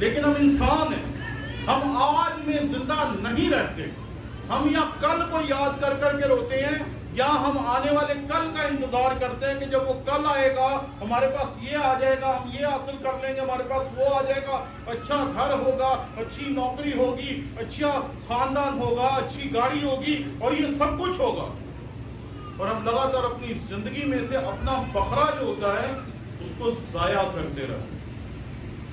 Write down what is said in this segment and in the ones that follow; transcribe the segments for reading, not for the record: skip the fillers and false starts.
لیکن ہم انسان ہیں، ہم آج میں زندہ نہیں رہتے. ہم یا کل کو یاد کر کر کے روتے ہیں، یا ہم آنے والے کل کا انتظار کرتے ہیں کہ جب وہ کل آئے گا ہمارے پاس یہ آ جائے گا، ہم یہ حاصل کر لیں گے، ہمارے پاس وہ آ جائے گا، اچھا گھر ہوگا، اچھی نوکری ہوگی، اچھا خاندان ہوگا، اچھی گاڑی ہوگی، اور یہ سب کچھ ہوگا. اور ہم لگاتار اپنی زندگی میں سے اپنا بکرا جو ہوتا ہے اس کو ضائع کرتے رہتے.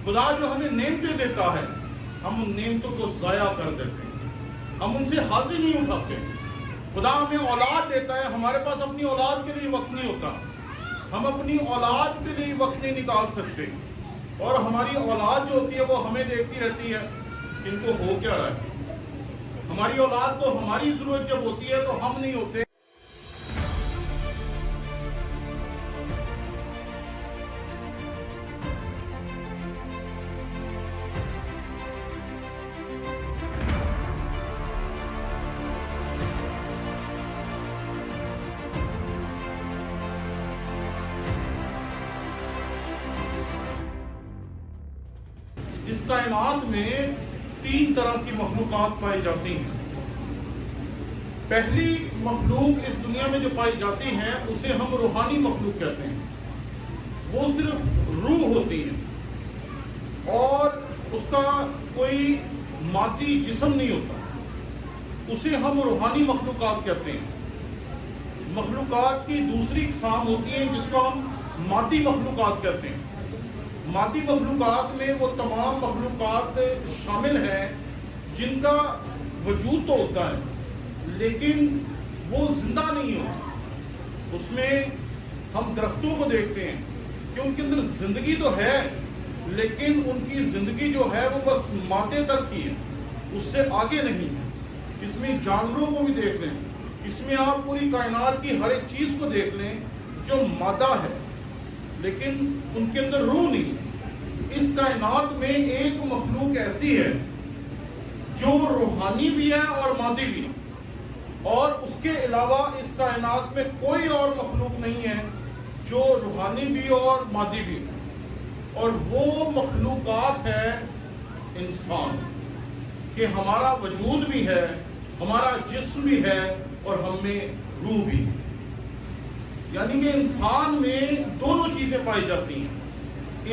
خدا جو ہمیں نعمتیں دیتا ہے ہم ان نعمتوں کو ضائع کر دیتے ہیں، ہم ان سے حاصل نہیں اٹھاتے. خدا ہمیں اولاد دیتا ہے، ہمارے پاس اپنی اولاد کے لیے وقت نہیں ہوتا، ہم اپنی اولاد کے لیے وقت نہیں نکال سکتے. اور ہماری اولاد جو ہوتی ہے وہ ہمیں دیکھتی رہتی ہے ان کو ہو کیا رہا ہے. ہماری اولاد کو ہماری ضرورت جب ہوتی ہے تو ہم نہیں ہوتے. اس کائنات میں 3 طرح کی مخلوقات پائی جاتی ہیں. پہلی مخلوق اس دنیا میں جو پائی جاتی ہے اسے ہم روحانی مخلوق کہتے ہیں. وہ صرف روح ہوتی ہے اور اس کا کوئی مادی جسم نہیں ہوتا. اسے ہم روحانی مخلوقات کہتے ہیں. مخلوقات کی دوسری اقسام ہوتی ہیں جس کو ہم مادی مخلوقات کہتے ہیں. مادی مخلوقات میں وہ تمام مخلوقات شامل ہیں جن کا وجود تو ہوتا ہے لیکن وہ زندہ نہیں ہوتا. اس میں ہم درختوں کو دیکھتے ہیں کہ ان کے اندر زندگی تو ہے لیکن ان کی زندگی جو ہے وہ بس مادے تک کی ہے، اس سے آگے نہیں ہے. اس میں جانوروں کو بھی دیکھ لیں، اس میں آپ پوری کائنات کی ہر ایک چیز کو دیکھ لیں جو مادہ ہے لیکن ان کے اندر روح نہیں. اس کائنات میں ایک مخلوق ایسی ہے جو روحانی بھی ہے اور مادی بھی ہے، اور اس کے علاوہ اس کائنات میں کوئی اور مخلوق نہیں ہے جو روحانی بھی اور مادی بھی ہے. اور وہ مخلوقات ہے انسان، کہ ہمارا وجود بھی ہے، ہمارا جسم بھی ہے اور ہم میں روح بھی. یعنی کہ انسان میں دونوں چیزیں پائی جاتی ہیں.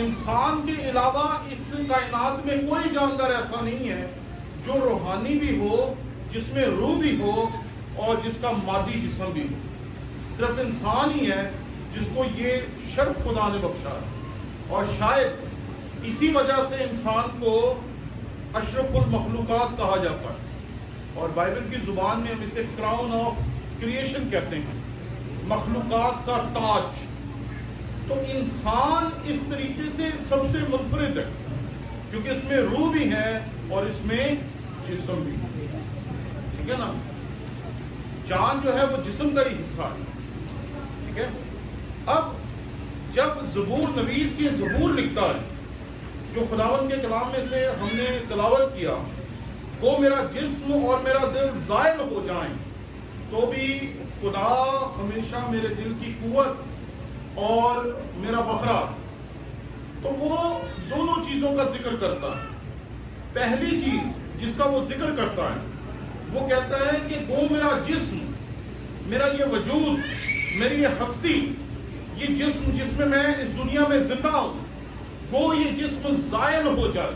انسان کے علاوہ اس کائنات میں کوئی جاندار ایسا نہیں ہے جو روحانی بھی ہو، جس میں روح بھی ہو اور جس کا مادی جسم بھی ہو. صرف انسان ہی ہے جس کو یہ شرف خدا نے بخشا ہے، اور شاید اسی وجہ سے انسان کو اشرف المخلوقات کہا جاتا ہے. اور بائبل کی زبان میں ہم اسے کراؤن آف کریشن کہتے ہیں، مخلوقات کا تاج. تو انسان اس طریقے سے سب سے منفرد ہے کیونکہ اس میں روح بھی ہے اور اس میں جسم بھی ہے. ٹھیک ہے نا؟ جان جو ہے وہ جسم کا ہی حصہ ہے. ٹھیک ہے. اب جب زبور نویس یہ زبور لکھتا ہے جو خداوند کے کلام میں سے ہم نے تلاوت کیا، وہ میرا جسم اور میرا دل زائل ہو جائیں تو بھی خدا ہمیشہ میرے دل کی قوت اور میرا بکرا. تو وہ دونوں چیزوں کا ذکر کرتا ہے. پہلی چیز جس کا وہ ذکر کرتا ہے وہ کہتا ہے کہ وہ میرا جسم، میرا یہ وجود، میری یہ ہستی، یہ جسم جس میں اس دنیا میں زندہ ہوں، وہ یہ جسم زائل ہو جائے،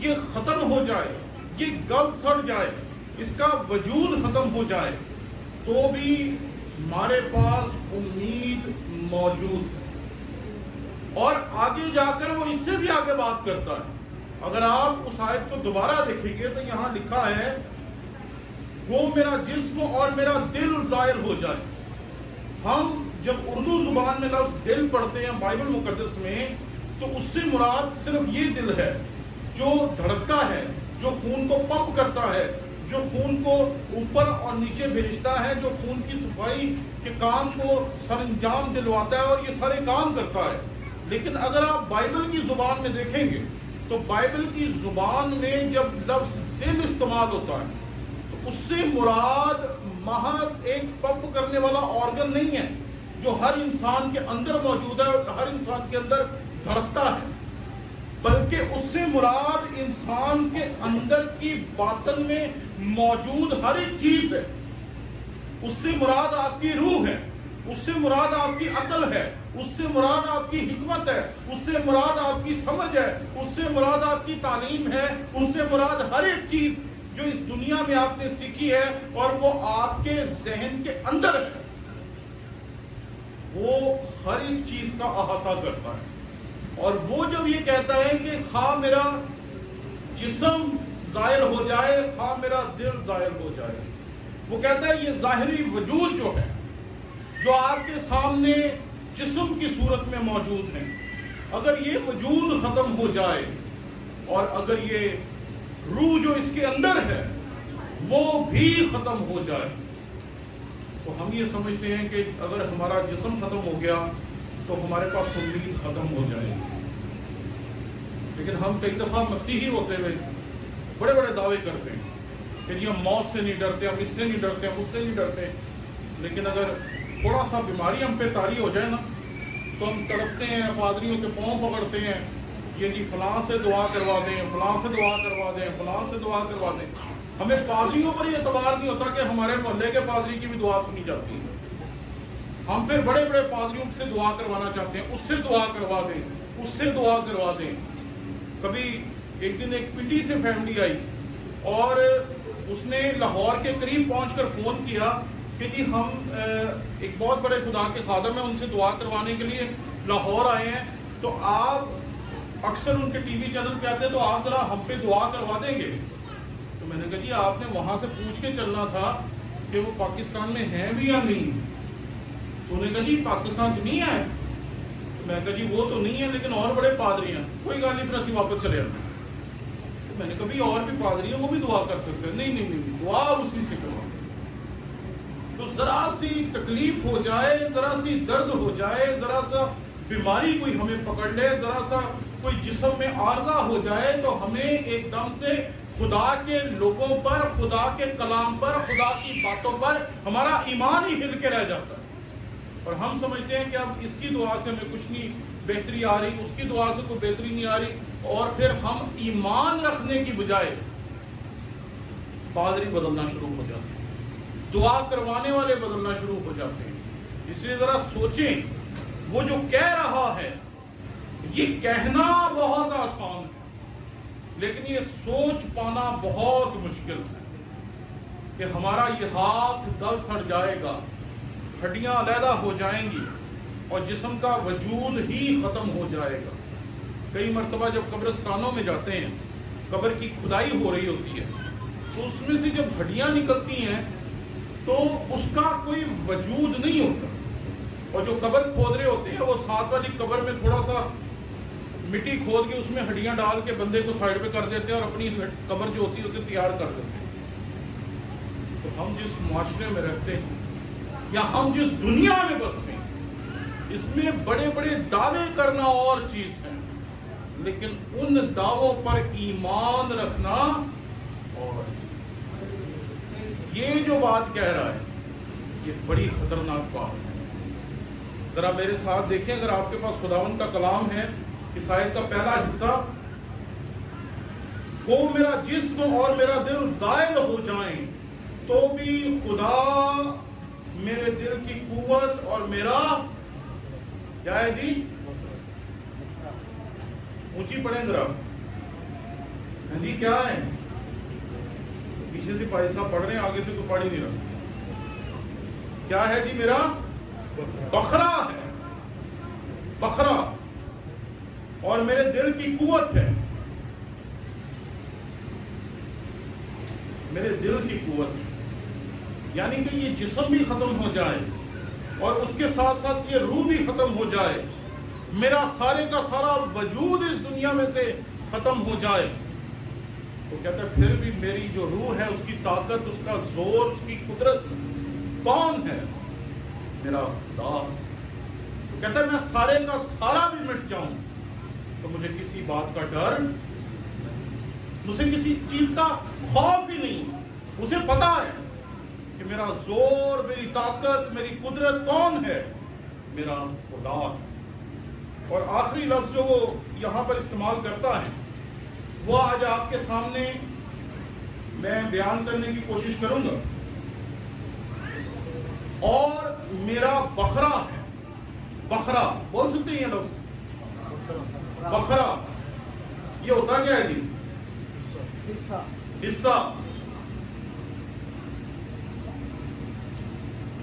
یہ ختم ہو جائے، یہ گل سڑ جائے، اس کا وجود ختم ہو جائے تو بھی ہمارے پاس امید موجود ہے. اور آگے جا کر وہ اس سے بھی آگے بات کرتا ہے. اگر آپ اس آیت کو دوبارہ دیکھیں گے تو یہاں لکھا ہے وہ میرا جسم اور میرا دل زائل ہو جائے. ہم جب اردو زبان میں لفظ دل پڑھتے ہیں بائبل مقدس میں تو اس سے مراد صرف یہ دل ہے جو دھڑکتا ہے، جو خون کو پمپ کرتا ہے، جو خون کو اوپر اور نیچے بھیجتا ہے، جو خون کی صفائی کے کام کو سر انجام دلواتا ہے اور یہ سارے کام کرتا ہے. لیکن اگر آپ بائبل کی زبان میں دیکھیں گے تو بائبل کی زبان میں جب لفظ دل استعمال ہوتا ہے تو اس سے مراد محض ایک پمپ کرنے والا آرگن نہیں ہے جو ہر انسان کے اندر موجود ہے اور ہر انسان کے اندر دھڑکتا ہے، بلکہ اس سے مراد انسان کے اندر کی باطن میں موجود ہر ایک چیز ہے. اس سے مراد آپ کی روح ہے, اس سے مراد آپ کی عقل ہے, اس سے مراد آپ کی حکمت ہے, اس سے مراد آپ کی سمجھ ہے, اس سے مراد آپ کی تعلیم ہے, اس سے مراد ہر ایک چیز جو اس دنیا میں آپ نے سیکھی ہے اور وہ آپ کے ذہن کے اندر ہے, وہ ہر ایک چیز کا احاطہ کرتا ہے. اور وہ جب یہ کہتا ہے کہ خواہ میرا جسم ظاہر ہو جائے, خواہ میرا دل ظاہر ہو جائے, وہ کہتا ہے یہ ظاہری وجود جو ہے, جو آپ کے سامنے جسم کی صورت میں موجود ہے, اگر یہ وجود ختم ہو جائے اور اگر یہ روح جو اس کے اندر ہے وہ بھی ختم ہو جائے, تو ہم یہ سمجھتے ہیں کہ اگر ہمارا جسم ختم ہو گیا تو ہمارے پاس امید ختم ہو جائے گی. لیکن ہم کئی دفعہ مسیحی ہوتے ہوئے بڑے بڑے دعوے کرتے ہیں کہ جی ہم موت سے نہیں ڈرتے, ہم اس سے نہیں ڈرتے, ہم اس سے نہیں ڈرتے, لیکن اگر تھوڑا سا بیماری ہم پہ طاری ہو جائے نا تو ہم تڑپتے ہیں, پادریوں کے پاؤں پکڑتے ہیں, یہ جی فلاں سے دعا کروا دیں, فلاں سے دعا کروا دیں, فلاں سے دعا کروا دیں. ہمیں پادریوں پر یہ اعتبار نہیں ہوتا کہ ہمارے محلے کے پادری کی بھی دعا سنی جاتی ہے. ہم پھر بڑے بڑے پادریوں سے دعا کروانا چاہتے ہیں, اس سے دعا کروا دیں, اس سے دعا کروا دیں. کبھی ایک دن ایک پنڈی سے فیملی آئی اور اس نے لاہور کے قریب پہنچ کر فون کیا کہ جی ہم ایک بہت بڑے خدا کے خادم ہیں, ان سے دعا کروانے کے لیے لاہور آئے ہیں, تو آپ اکثر ان کے ٹی وی چینل پہ آتے ہیں, تو آپ ذرا ہم پہ دعا کروا دیں گے. تو میں نے کہا جی آپ نے وہاں سے پوچھ کے چلنا تھا کہ وہ پاکستان میں ہیں بھی یا نہیں. تو انہوں نے کہا جی پاکستان سے نہیں آئے. میں نے کہا جی وہ تو نہیں ہے لیکن اور بڑے پادری ہیں. کوئی گل نہیں, پھر اسی واپس چلے آتے. میں نے کہا بھی اور بھی پادری ہیں, وہ بھی دعا کر سکتے ہیں. نہیں نہیں نہیں, دعا اسی سے کروا. تو ذرا سی تکلیف ہو جائے, ذرا سی درد ہو جائے, ذرا سا بیماری کوئی ہمیں پکڑ لے, ذرا سا کوئی جسم میں عارضہ ہو جائے, تو ہمیں ایک دم سے خدا کے لوگوں پر, خدا کے کلام پر, خدا کی باتوں پر ہمارا ایمان ہی ہل کے رہ جاتا ہے. اور ہم سمجھتے ہیں کہ اب اس کی دعا سے ہمیں کچھ نہیں بہتری آ رہی, اس کی دعا سے کوئی بہتری نہیں آ رہی, اور پھر ہم ایمان رکھنے کی بجائے پادری بدلنا شروع ہو جاتے ہیں, دعا کروانے والے بدلنا شروع ہو جاتے ہیں. اس لیے ذرا سوچیں, وہ جو کہہ رہا ہے یہ کہنا بہت آسان ہے, لیکن یہ سوچ پانا بہت مشکل ہے کہ ہمارا یہ ہاتھ گل سڑ جائے گا, ہڈیاں علیحدہ ہو جائیں گی اور جسم کا وجود ہی ختم ہو جائے گا. کئی مرتبہ جب قبرستانوں میں جاتے ہیں, قبر کی کھدائی ہو رہی ہوتی ہے, تو اس میں سے جب ہڈیاں نکلتی ہیں تو اس کا کوئی وجود نہیں ہوتا, اور جو قبر کھود رہے ہوتے ہیں وہ ساتھ والی قبر میں تھوڑا سا مٹی کھود کے اس میں ہڈیاں ڈال کے بندے کو سائڈ پہ کر دیتے ہیں اور اپنی قبر جو ہوتی ہے اسے تیار کر دیتے ہیں. تو ہم جس معاشرے میں رہتے ہیں یا ہم جس دنیا میں بستے ہیں, اس میں بڑے بڑے دعوے کرنا اور چیز ہے, لیکن ان دعووں پر ایمان رکھنا اور یہ جو بات کہہ رہا ہے یہ بڑی خطرناک بات ہے. ذرا میرے ساتھ دیکھیں, اگر آپ کے پاس خداوند کا کلام ہے, اس آیت کا پہلا حصہ, وہ میرا جسم اور میرا دل زائل ہو جائیں تو بھی خدا میرے دل کی قوت اور میرا کیا ہے جی, اونچی پڑھیں ذرا جی, کیا ہے, پیچھے سے بھائی صاحب پڑھ رہے ہیں, آگے سے تو پڑھ ہی نہیں رہا. کیا ہے جی, میرا بخرا ہے, بخرا, اور میرے دل کی قوت ہے, میرے دل کی قوت ہے. یعنی کہ یہ جسم بھی ختم ہو جائے اور اس کے ساتھ ساتھ یہ روح بھی ختم ہو جائے, میرا سارے کا سارا وجود اس دنیا میں سے ختم ہو جائے, تو کہتا ہے پھر بھی میری جو روح ہے, اس کی طاقت, اس کا زور, اس کی قدرت کون ہے, میرا خدا. تو کہتا ہے میں سارے کا سارا بھی مٹ جاؤں تو مجھے کسی بات کا ڈر, مجھے کسی چیز کا خوف بھی نہیں. اسے پتا ہے کہ میرا زور, میری طاقت, میری قدرت کون ہے, میرا خدا. اور آخری لفظ جو وہ یہاں پر استعمال کرتا ہے وہ آج آپ کے سامنے میں بیان کرنے کی کوشش کروں گا. اور میرا بکرا ہے. بکرا بول سکتے ہیں یہ لفظ؟ بکرا یہ ہوتا کیا ہے جی؟ حصہ.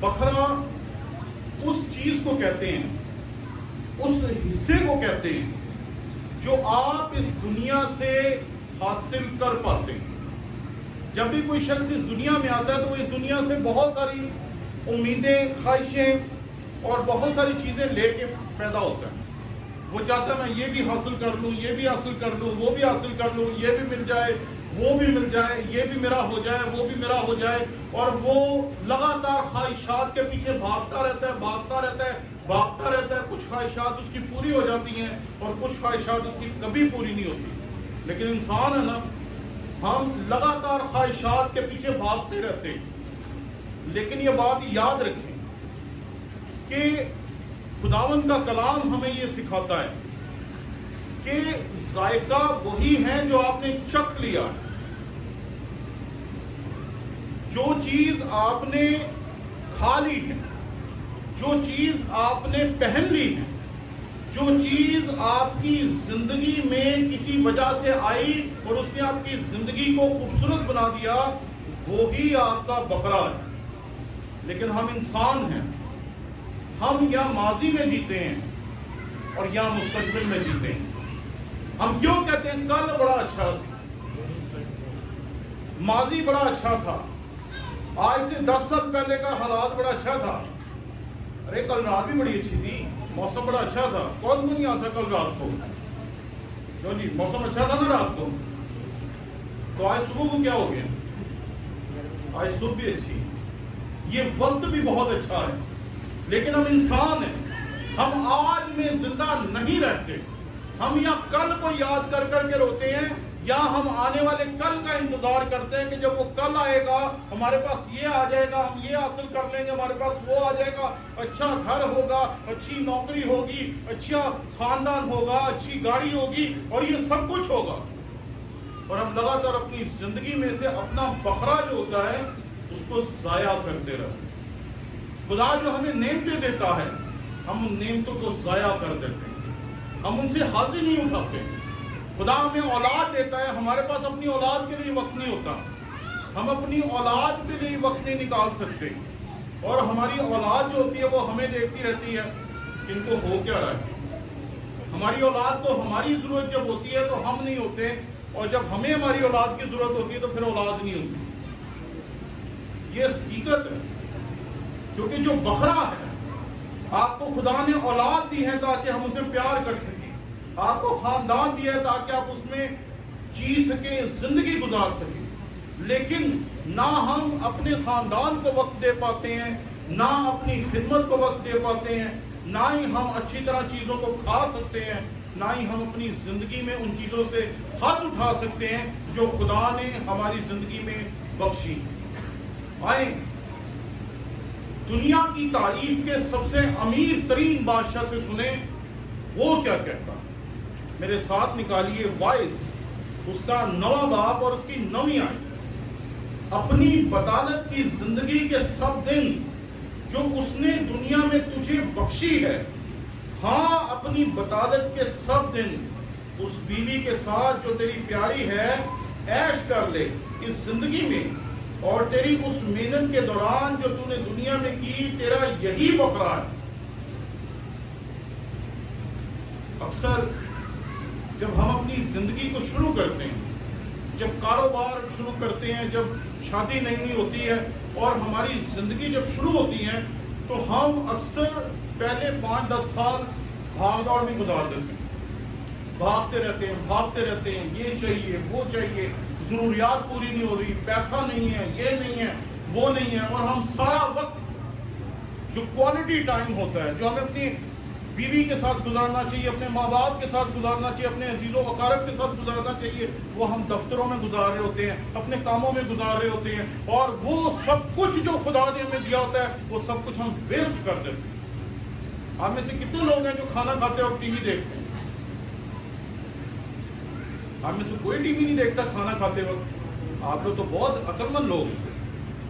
بکرا اس چیز کو کہتے ہیں، اس حصے کو کہتے ہیں جو آپ اس دنیا سے حاصل کر پاتے ہیں. جب بھی کوئی شخص اس دنیا میں آتا ہے تو وہ اس دنیا سے بہت ساری امیدیں، خواہشیں اور بہت ساری چیزیں لے کے پیدا ہوتا ہے. وہ چاہتا ہے میں یہ بھی حاصل کر لوں، یہ بھی حاصل کر لوں، وہ بھی حاصل کر لوں، یہ بھی مل جائے، وہ بھی مل جائے، یہ بھی میرا ہو جائے، وہ بھی میرا ہو جائے. اور وہ لگاتار خواہشات کے پیچھے بھاگتا رہتا ہے، بھاگتا رہتا ہے، بھاگتا رہتا ہے. کچھ خواہشات اس کی پوری ہو جاتی ہیں اور کچھ خواہشات اس کی کبھی پوری نہیں ہوتی. لیکن انسان ہے نا، ہم لگاتار خواہشات کے پیچھے بھاگتے رہتے ہیں. لیکن یہ بات یاد رکھیں کہ خداوند کا کلام ہمیں یہ سکھاتا ہے کہ ذائقہ وہی ہے جو آپ نے چکھ لیا ہے. جو چیز آپ نے کھا لی ہے، جو چیز آپ نے پہن لی ہے، جو چیز آپ کی زندگی میں کسی وجہ سے آئی اور اس نے آپ کی زندگی کو خوبصورت بنا دیا، وہی آپ کا بکرا ہے. لیکن ہم انسان ہیں، ہم یا ماضی میں جیتے ہیں اور یا مستقبل میں جیتے ہیں. ہم کیوں کہتے ہیں کل بڑا اچھا تھا، ماضی بڑا اچھا تھا، آج سے 10 سال پہلے کا حالات بڑا اچھا تھا. ارے کل رات بھی بڑی اچھی تھی، موسم بڑا اچھا تھا. کون نہیں آتا کل رات کو؟ کیوں جی، موسم اچھا تھا نا رات کو. تو آج صبح کو کیا ہو گیا؟ آج صبح بھی اچھی، یہ وقت بھی بہت اچھا ہے. لیکن ہم انسان ہیں، ہم آج میں زندہ نہیں رہتے. ہم یا کل کو یاد کر کر کے روتے ہیں، یا ہم آنے والے کل کا انتظار کرتے ہیں کہ جب وہ کل آئے گا ہمارے پاس یہ آ جائے گا، ہم یہ حاصل کر لیں گے، ہمارے پاس وہ آ جائے گا، اچھا گھر ہوگا، اچھی نوکری ہوگی، اچھا خاندان ہوگا، اچھی گاڑی ہوگی اور یہ سب کچھ ہوگا. اور ہم لگاتار اپنی زندگی میں سے اپنا بکرا جو ہوتا ہے اس کو ضائع کرتے رہتے. خدا جو ہمیں نعمتیں دیتا ہے ہم ان نعمتوں کو ضائع کر دیتے ہیں، ہم ان سے حاصل نہیں اٹھاتے. خدا ہمیں اولاد دیتا ہے، ہمارے پاس اپنی اولاد کے لیے وقت نہیں ہوتا، ہم اپنی اولاد کے لیے وقت نہیں نکال سکتے. اور ہماری اولاد جو ہوتی ہے وہ ہمیں دیکھتی رہتی ہے کہ ان کو ہو کیا رہا ہے. ہماری اولاد کو ہماری ضرورت جب ہوتی ہے تو ہم نہیں ہوتے، اور جب ہمیں ہماری اولاد کی ضرورت ہوتی ہے تو پھر اولاد نہیں ہوتی. یہ حقیقت ہے. کیونکہ جو بکرا ہے، آپ کو خدا نے اولاد دی ہے تاکہ ہم اسے پیار کر سکیں، آپ کو خاندان دیا ہے تاکہ آپ اس میں جی سکیں، زندگی گزار سکیں. لیکن نہ ہم اپنے خاندان کو وقت دے پاتے ہیں، نہ اپنی خدمت کو وقت دے پاتے ہیں، نہ ہی ہم اچھی طرح چیزوں کو کھا سکتے ہیں، نہ ہی ہم اپنی زندگی میں ان چیزوں سے حد اٹھا سکتے ہیں جو خدا نے ہماری زندگی میں بخشی. آئیں دنیا کی تاریخ کے سب سے امیر ترین بادشاہ سے سنیں وہ کیا کہتا. میرے ساتھ نکالیے وائس، اس کا 9واں باب اور اس کی 9ویں آیت. اپنی بطالت کی زندگی کے سب دن جو اس نے دنیا میں تجھے بخشی ہے، ہاں اپنی بطالت کے سب دن اس بیوی کے ساتھ جو تیری پیاری ہے عیش کر لے اس زندگی میں. اور تیری اس محنت کے دوران جو تو نے دنیا میں کی، تیرا یہی بکرا ہے. اکثر جب ہم اپنی زندگی کو شروع کرتے ہیں، جب کاروبار شروع کرتے ہیں، جب شادی نہیں ہوتی ہے اور ہماری زندگی جب شروع ہوتی ہے تو ہم اکثر پہلے 5-10 سال بھاگ دوڑ میں گزار دیتے ہیں. بھاگتے رہتے ہیں، یہ چاہیے، وہ چاہیے، ضروریات پوری نہیں ہو رہی، پیسہ نہیں ہے، یہ نہیں ہے، وہ نہیں ہے. اور ہم سارا وقت جو کوالٹی ٹائم ہوتا ہے، جو ہمیں اپنی بیوی کے ساتھ گزارنا چاہیے، اپنے ماں باپ کے ساتھ گزارنا چاہیے، اپنے عزیز و اقارب کے ساتھ گزارنا چاہیے، وہ ہم دفتروں میں گزار رہے ہوتے ہیں، اپنے کاموں میں گزار رہے ہوتے ہیں. اور وہ سب کچھ جو خدا نے ہمیں دیا ہوتا ہے وہ سب کچھ ہم ویسٹ کر دیتے ہیں. آپ میں سے کتنے لوگ ہیں جو کھانا کھاتے وقت ٹی وی دیکھتے ہیں؟ آپ میں سے کوئی ٹی وی نہیں دیکھتا کھانا کھاتے وقت. آپ لوگ تو بہت عقلمند لوگ ہیں.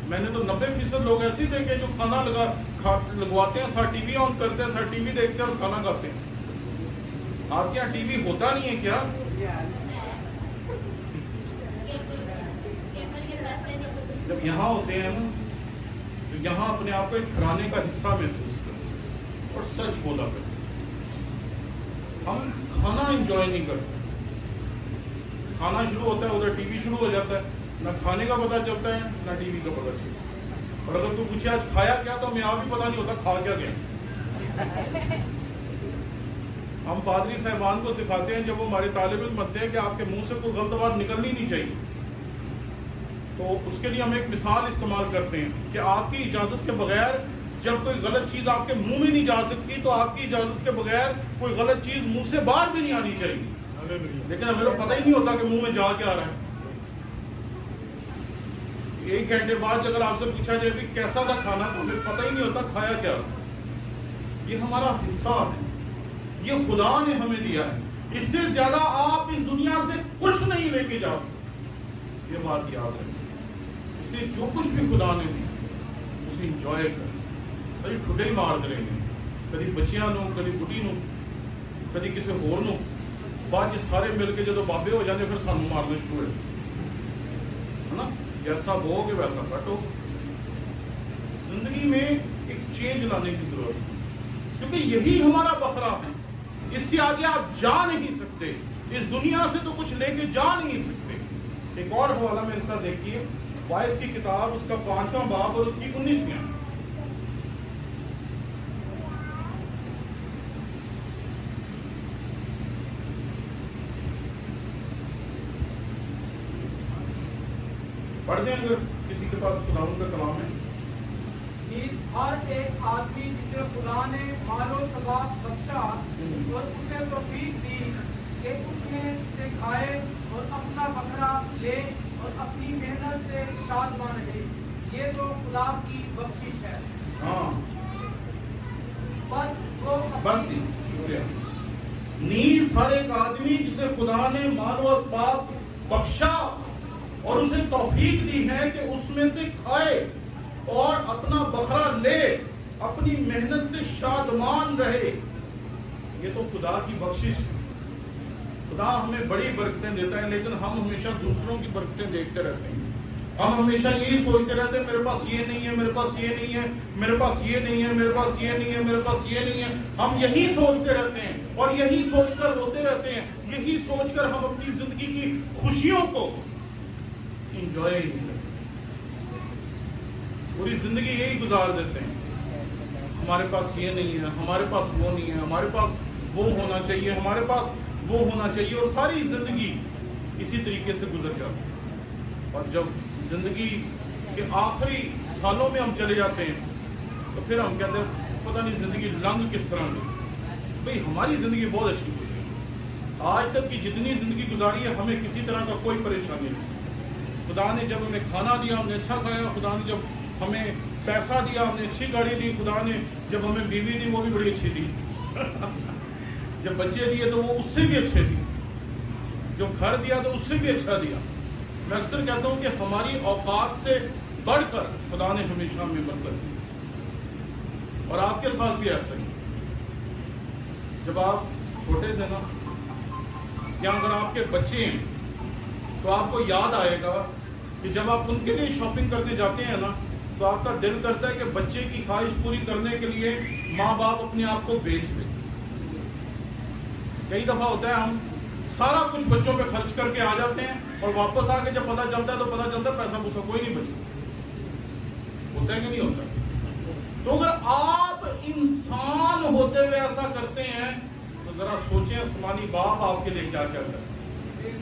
میں نے تو 90% لوگ ایسے ہی دیکھے جو کھانا لگواتے ہیں, ساتھ ٹی وی آن کرتے ہیں, ساتھ ٹی وی دیکھتے ہیں اور کھانا کھاتے ہیں. آپ کے یہاں ٹی وی ہوتا نہیں ہے کیا؟ جب یہاں ہوتے ہیں نا تو یہاں اپنے آپ کو ایک گھرانے کا حصہ محسوس کرتے اور سچ بولا کرتے. ہم کھانا انجوائے نہیں کرتے. کھانا شروع ہوتا ہے ادھر ٹی وی شروع ہو جاتا ہے, نہ کھانے کا پتہ چلتا ہے نہ ٹی وی کا پتہ چلتا ہے. اور اگر کوئی پوچھے آج کھایا کیا تو ہمیں آپ بھی پتہ نہیں ہوتا کھا کیا گیا. ہم پادری صاحبان کو سکھاتے ہیں جب وہ ہمارے طالب علم بنتے ہیں کہ آپ کے منہ سے کوئی غلط بات نکلنی نہیں چاہیے, تو اس کے لیے ہم ایک مثال استعمال کرتے ہیں کہ آپ کی اجازت کے بغیر جب کوئی غلط چیز آپ کے منہ میں نہیں جا سکتی تو آپ کی اجازت کے بغیر کوئی غلط چیز منہ سے باہر بھی نہیں آنی چاہیے. لیکن ہمیں تو پتہ ہی نہیں ہوتا کہ منہ میں جا کے آ رہا ہے. 1 گھنٹے بعد اگر آپ سے پوچھا جائے کہ کیسا تھا کھانا تو ہمیں پتہ ہی نہیں ہوتا کھایا کیا. یہ ہمارا حصہ ہے, یہ خدا نے ہمیں دیا ہے. اس سے زیادہ آپ اس دنیا سے کچھ نہیں لے کے جا سکتے. یہ بات یاد رکھیں. اس لیے جو کچھ بھی خدا نے دی اسے انجوائے کریں. کبھی ٹھڈے ہی مار دیں گے, کبھی بچیاں نو, کبھی بڑھی نو, کبھی کسی ہور نو. بعد یہ سارے مل کے جب بابے ہو جاتے پھر سانو مارنے شروع ہے نا. جیسا بو گے ویسا کٹو. زندگی میں ایک چینج لانے کی ضرورت ہے, کیونکہ یہی ہمارا بکرا ہے. اس سے آگے آپ جا نہیں سکتے. اس دنیا سے تو کچھ لے کے جا نہیں سکتے. ایک اور حوالہ میرے ساتھ دیکھیے, وائس کی کتاب اس کا 5واں باب اور اس کی 19ویں آیت. پڑھ دیں اگر کسی کے پاس خداوند کا کلام ہے. ہر ایک آدمی جسے خدا نے مال و ثبات بخشا اور اسے توفیق دی کہ اس میں سے کھائے اور اپنا بکرا لے اور اپنی محنت سے شادمان رہے, یہ تو خدا کی بخشش ہے. ہاں بس شکریہ. نیز ہر ایک آدمی جسے خدا نے مال و اسباب بخشا اور اسے توفیق دی ہے کہ اس میں سے کھائے اور اپنا بکرا لے, اپنی محنت سے شادمان رہے, یہ تو خدا کی بخشش ہے. خدا ہمیں بڑی برکتیں دیتا ہے, لیکن ہم ہمیشہ دوسروں کی برکتیں دیکھتے رہتے ہیں. ہم ہمیشہ یہی سوچتے رہتے ہیں میرے پاس یہ نہیں ہے, میرے پاس یہ نہیں ہے, میرے پاس یہ نہیں ہے, میرے پاس یہ نہیں ہے, میرے پاس یہ نہیں ہے. ہم یہی سوچتے رہتے ہیں اور یہی سوچ کر روتے رہتے ہیں. یہی سوچ کر ہم اپنی زندگی کی خوشیوں کو انجوائے نہیں کرتے. پوری زندگی یہی گزار دیتے ہیں. ہمارے پاس یہ نہیں ہے, ہمارے پاس وہ نہیں ہے, ہمارے پاس وہ ہونا چاہیے, ہمارے پاس وہ ہونا چاہیے, اور ساری زندگی اسی طریقے سے گزر جاتی ہے. اور جب زندگی کے آخری سالوں میں ہم چلے جاتے ہیں تو پھر ہم کہتے ہیں پتہ نہیں زندگی لنگ کس طرح گئی. بھئی ہماری زندگی بہت اچھی گزری. آج تک کی جتنی زندگی گزاری ہے ہمیں کسی طرح کا کوئی پریشانی نہیں. خدا نے جب ہمیں کھانا دیا ہم نے اچھا کھایا, خدا نے جب ہمیں پیسہ دیا ہم نے اچھی گاڑی دی, خدا نے جب ہمیں بیوی دی وہ بھی بڑی اچھی دی, جب بچے دیے تو وہ اس سے بھی اچھے دیے, جو گھر دیا تو اس سے بھی اچھا دیا. میں اکثر کہتا ہوں کہ ہماری اوقات سے بڑھ کر خدا نے ہمیشہ ہمیں برکت دی. اور آپ کے ساتھ بھی ایسا ہی. جب آپ چھوٹے تھے نا, یا اگر آپ کے بچے ہیں تو آپ کو یاد آئے گا کہ جب آپ ان کے لیے شاپنگ کرنے جاتے ہیں نا تو آپ کا دل کرتا ہے کہ بچے کی خواہش پوری کرنے کے لیے ماں باپ اپنے آپ کو بیچ دیں. کئی دفعہ ہوتا ہے ہم سارا کچھ بچوں پہ خرچ کر کے آ جاتے ہیں اور واپس آ کے جب پتہ چلتا ہے تو پتہ چلتا ہے پیسہ پوسا کوئی نہیں بچتا. ہوتا ہے کہ نہیں ہوتا؟ تو اگر آپ انسان ہوتے ہوئے ایسا کرتے ہیں تو ذرا سوچیں آسمانی باپ آپ کے لیے کیا کرتا ہے.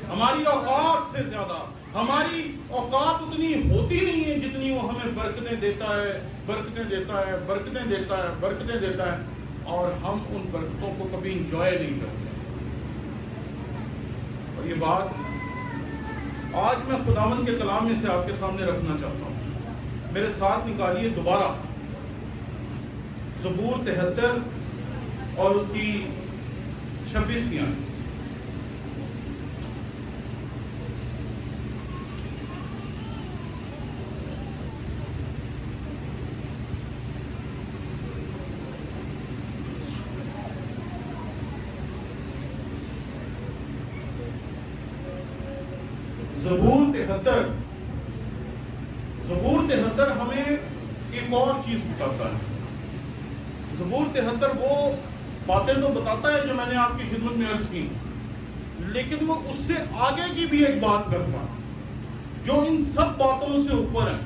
ہماری اوقات سے زیادہ ہماری اوقات اتنی ہوتی نہیں ہے جتنی وہ ہمیں برکتیں دیتا ہے, برکتیں دیتا ہے, برکتیں دیتا ہے, برکتیں دیتا ہے, اور ہم ان برکتوں کو کبھی انجوائے نہیں کرتے. اور یہ بات آج میں خداوند کے کلام میں سے آپ کے سامنے رکھنا چاہتا ہوں. میرے ساتھ نکالیے دوبارہ زبور 73 اور اس کی 26ویں آیت. زبور 73 ہمیں ایک اور چیز بتاتا ہے. زبور 73 وہ باتیں تو بتاتا ہے جو میں نے آپ کی خدمت میں عرض کی، لیکن وہ اس سے آگے کی بھی ایک بات کرتا ہے جو ان سب باتوں سے اوپر ہے.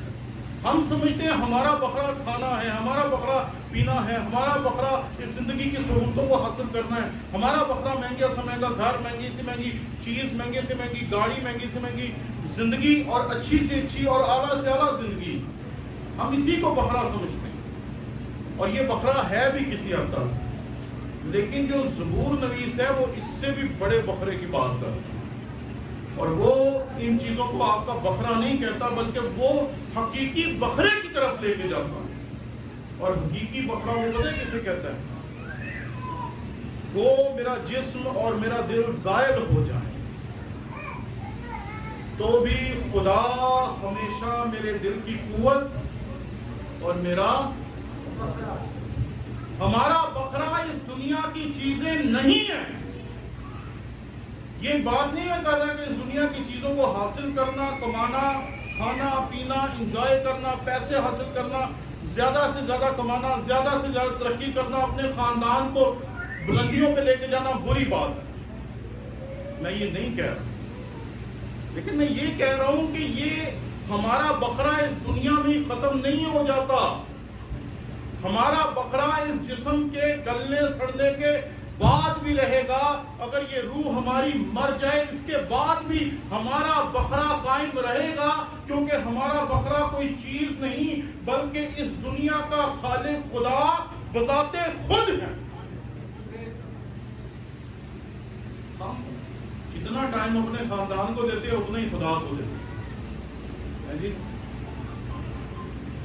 ہم سمجھتے ہیں ہمارا بکرا کھانا ہے، ہمارا بکرا پینا ہے، ہمارا بکرا اس زندگی کی سہولتوں کو حاصل کرنا ہے، ہمارا بکرا مہنگا سے مہنگا گھر، مہنگی سے مہنگی چیز، مہنگے سے مہنگی گاڑی، مہنگی سے مہنگی زندگی اور اچھی سے اچھی اور اعلیٰ سے اعلیٰ زندگی. ہم اسی کو بکرا سمجھتے ہیں اور یہ بکرا ہے بھی کسی حد تک، لیکن جو زبور نویس ہے وہ اس سے بھی بڑے بکرے کی بات کرتا ہے. اور وہ ان چیزوں کو آپ کا بکرا نہیں کہتا بلکہ وہ حقیقی بکرے کی طرف لے کے جاتا ہے. اور حقیقی بکرا وہ پتہ ہے کسے کہتا ہے؟ وہ میرا جسم اور میرا دل زائل ہو جائے تو بھی خدا ہمیشہ میرے دل کی قوت اور میرا ہمارا بکرا اس دنیا کی چیزیں نہیں ہیں. یہ بات نہیں میں کر رہا کہ اس دنیا کی چیزوں کو حاصل کرنا، کمانا، کھانا پینا، انجوائے کرنا، پیسے حاصل کرنا، زیادہ سے زیادہ کمانا، زیادہ سے زیادہ ترقی کرنا، اپنے خاندان کو بلندیوں پہ لے کے جانا بری بات ہے. میں یہ نہیں کہہ رہا، لیکن میں یہ کہہ رہا ہوں کہ یہ ہمارا بکرا اس دنیا میں ہی ختم نہیں ہو جاتا. ہمارا بکرا اس جسم کے گلنے سڑنے کے بعد بھی رہے گا. اگر یہ روح ہماری مر جائے اس کے بعد بھی ہمارا بکرا قائم رہے گا، کیونکہ ہمارا بکرا کوئی چیز نہیں بلکہ اس دنیا کا خالق خدا بذات خود ہے. ہم جتنا ٹائم اپنے خاندان کو دیتے ہیں اتنا ہی خدا کو دیتے ہیں.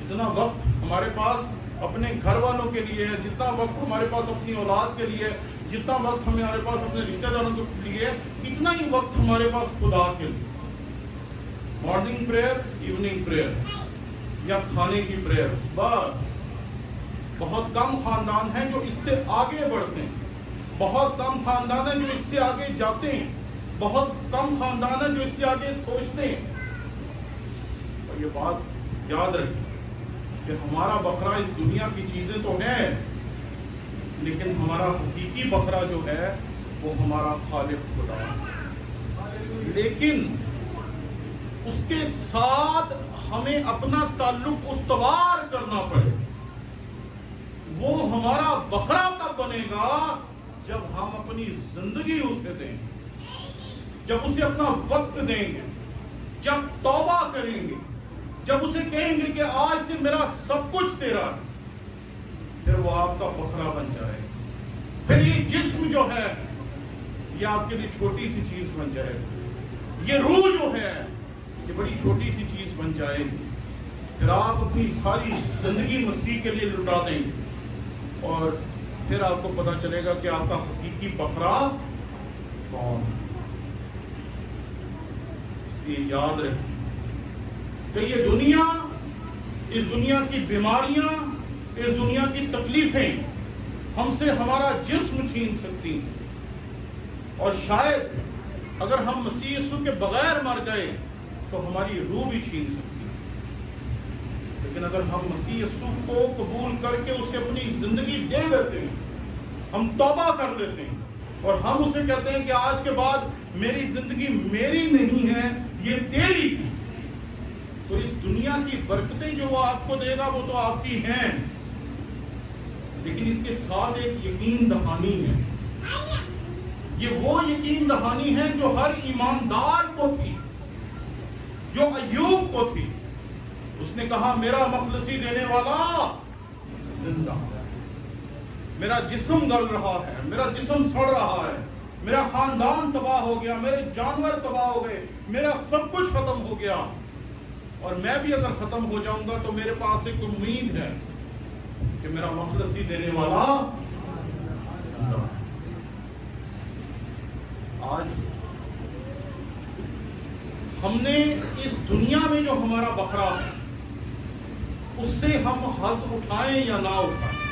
جتنا وقت ہمارے پاس اپنے گھر والوں کے لیے ہے، جتنا وقت ہمارے پاس اپنی اولاد کے لیے، جتنا وقت ہمارے پاس اپنے رشتہ داروں کے لیے، اتنا ہی وقت ہمارے پاس خدا کے لیے. مارننگ پریئر، ایوننگ پریئر یا کھانے کی پریئر، بس. بہت کم خاندان ہیں جو اس سے آگے بڑھتے ہیں، بہت کم خاندان ہیں جو اس سے آگے جاتے ہیں، بہت کم خاندان ہیں جو اس سے آگے سوچتے ہیں. اور یہ بات یاد رکھیں کہ ہمارا بکرا اس دنیا کی چیزیں تو ہیں، لیکن ہمارا حقیقی بکرا جو ہے وہ ہمارا خالق خدا ہے. لیکن اس کے ساتھ ہمیں اپنا تعلق استوار کرنا پڑے. وہ ہمارا بکرا تب بنے گا جب ہم اپنی زندگی اسے دیں گے، جب اسے اپنا وقت دیں گے، جب توبہ کریں گے، جب اسے کہیں گے کہ آج سے میرا سب کچھ تیرا ہے، پھر وہ آپ کا بکرا بن جائے. پھر یہ جسم جو ہے یہ آپ کے لیے چھوٹی سی چیز بن جائے گی. یہ روح جو ہے یہ بڑی چھوٹی سی چیز بن جائے گی. پھر آپ اپنی ساری زندگی مسیح کے لیے لٹا دیں گے اور پھر آپ کو پتا چلے گا کہ آپ کا حقیقی بکرا کون ہے. اس لیے یاد رکھیں کہ یہ دنیا، اس دنیا کی بیماریاں، اس دنیا کی تکلیفیں ہم سے ہمارا جسم چھین سکتی ہیں، اور شاید اگر ہم مسیح یسوع کے بغیر مر گئے تو ہماری روح بھی چھین سکتی ہے. لیکن اگر ہم مسیح یسوع کو قبول کر کے اسے اپنی زندگی دے دیتے ہیں، ہم توبہ کر لیتے ہیں اور ہم اسے کہتے ہیں کہ آج کے بعد میری زندگی میری نہیں ہے، یہ تیری، تو اس دنیا کی برکتیں جو وہ آپ کو دے گا وہ تو آپ کی ہیں، لیکن اس کے ساتھ ایک یقین دہانی ہے. یہ وہ یقین دہانی ہے جو ہر ایماندار کو تھی، جو ایوب کو تھی. اس نے کہا میرا مخلصی دینے والا زندہ ہے. میرا جسم گل رہا ہے، میرا جسم سڑ رہا ہے، میرا خاندان تباہ ہو گیا، میرے جانور تباہ ہو گئے، میرا سب کچھ ختم ہو گیا، اور میں بھی اگر ختم ہو جاؤں گا تو میرے پاس ایک امید ہے کہ میرا مخلصی دینے والا زندہ ہے. آج ہم نے اس دنیا میں جو ہمارا بکرا ہے اس سے ہم حظ اٹھائیں یا نہ اٹھائیں،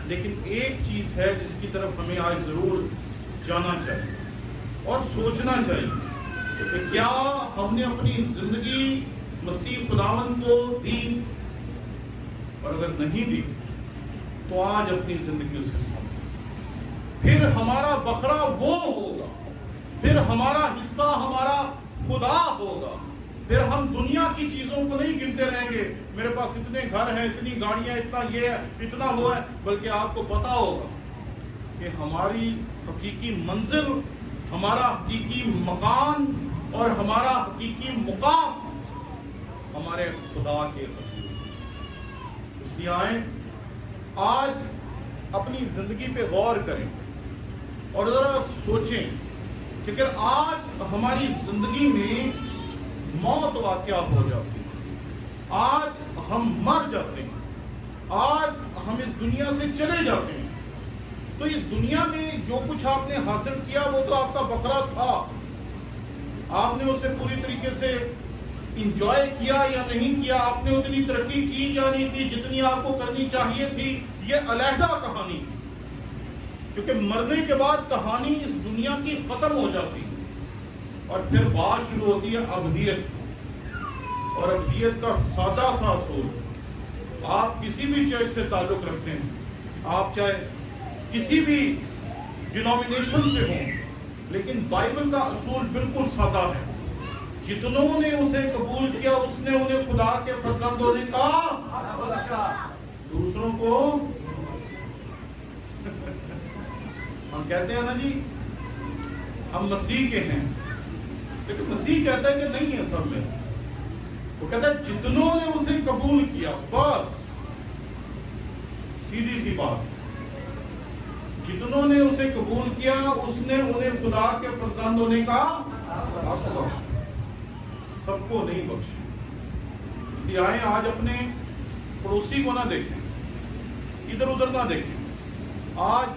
لیکن ایک چیز ہے جس کی طرف ہمیں آج ضرور جانا چاہیے اور سوچنا چاہیے کہ کیا ہم نے اپنی زندگی مسیح خداوند کو دی، اور اگر نہیں دی تو آج اپنی زندگی اسے سمجھیں۔ پھر ہمارا بکرا وہ ہوگا، پھر ہمارا حصہ ہمارا خدا ہوگا۔ پھر ہم دنیا کی چیزوں کو نہیں گنتے رہیں گے، میرے پاس اتنے گھر ہیں، اتنی گاڑیاں، اتنا یہ ہے، اتنا وہ ہے، بلکہ آپ کو پتا ہوگا کہ ہماری حقیقی منزل، ہمارا حقیقی مکان اور ہمارا حقیقی مقام ہمارے خدا کے حضور۔ اس لیے آئیں آج اپنی زندگی پہ غور کریں اور ذرا سوچیں کہ اگر آج ہماری زندگی میں موت واقعہ ہو جاتی ہے، آج ہم مر جاتے ہیں، آج ہم اس دنیا سے چلے جاتے ہیں، تو اس دنیا میں جو کچھ آپ نے حاصل کیا وہ تو آپ کا بکرا تھا، آپ نے اسے پوری طریقے سے انجوائے کیا یا نہیں کیا، آپ نے اتنی ترقی کی یا نہیں کی جتنی آپ کو کرنی چاہیے تھی، یہ علیحدہ کہانی تھی، کیونکہ مرنے کے بعد کہانی اس دنیا کی ختم ہو جاتی ہے اور پھر بات شروع ہوتی ہے ابدیت، اور ابدیت کا سادہ سا اصول، آپ کسی بھی چرچ سے تعلق رکھتے ہیں، آپ چاہے کسی بھی ڈینومینیشن سے ہوں، لیکن بائبل کا اصول بالکل سادہ ہے، جتنوں نے اسے قبول کیا اس نے انہیں خدا کے فرزند ہونے کا، دوسروں کو ہم کہتے ہیں نا جی ہم مسیح کے ہیں، لیکن مسیح کہتا ہے کہ نہیں ہے سب میں، وہ کہتا ہے جتنوں نے اسے قبول کیا، بس سیدھی سی بات، جتنوں نے اسے قبول کیا اس نے انہیں خدا کے فرزند ہونے کا حق بخشا، سب کو نہیں بخشا۔ اس لیے آئیں آج اپنے پڑوسی کو نہ دیکھیں، ادھر ادھر نہ دیکھیں، آج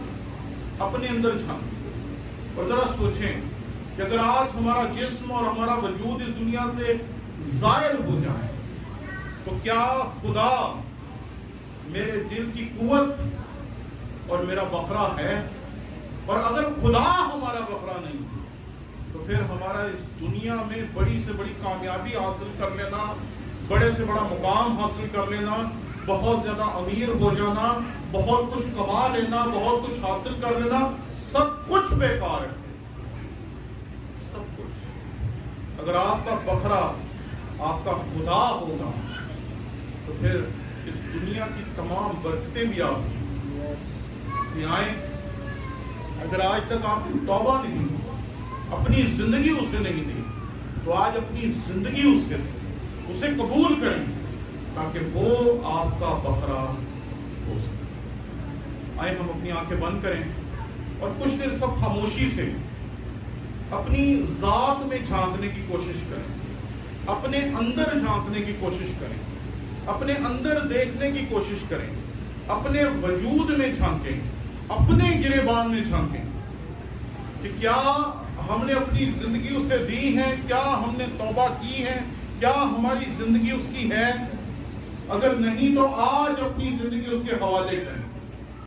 اپنے اندر جھانکیں اور ذرا سوچیں کہ اگر آج ہمارا جسم اور ہمارا وجود اس دنیا سے زائل ہو جائے تو کیا خدا میرے دل کی قوت اور میرا بکرا ہے؟ اور اگر خدا ہمارا بکرا نہیں تو پھر ہمارا اس دنیا میں بڑی سے بڑی کامیابی حاصل کر لینا، بڑے سے بڑا مقام حاصل کر لینا، بہت زیادہ امیر ہو جانا، بہت کچھ کما لینا، بہت کچھ حاصل کر لینا، سب کچھ بیکار ہے، سب کچھ۔ اگر آپ کا بکرا آپ کا خدا ہوگا تو پھر اس دنیا کی تمام برکتیں بھی آپ کی آئیں۔ اگر آج تک آپ کی توبہ نہیں، اپنی زندگی اسے نہیں دی، تو آج اپنی زندگی اسے قبول کریں تاکہ وہ آپ کا بکرا ہو سکے۔ آئیں ہم اپنی آنکھیں بند کریں اور کچھ دیر سب خاموشی سے اپنی ذات میں جھانکنے کی کوشش کریں، اپنے اندر جھانکنے کی کوشش کریں، اپنے اندر دیکھنے کی کوشش کریں، اپنے وجود میں جھانکیں، اپنے گریبان میں جھانکیں کہ کیا ہم نے اپنی زندگی اسے دی ہے، کیا ہم نے توبہ کی ہے، کیا ہماری زندگی اس کی ہے؟ اگر نہیں تو آج اپنی زندگی اس کے حوالے کریں۔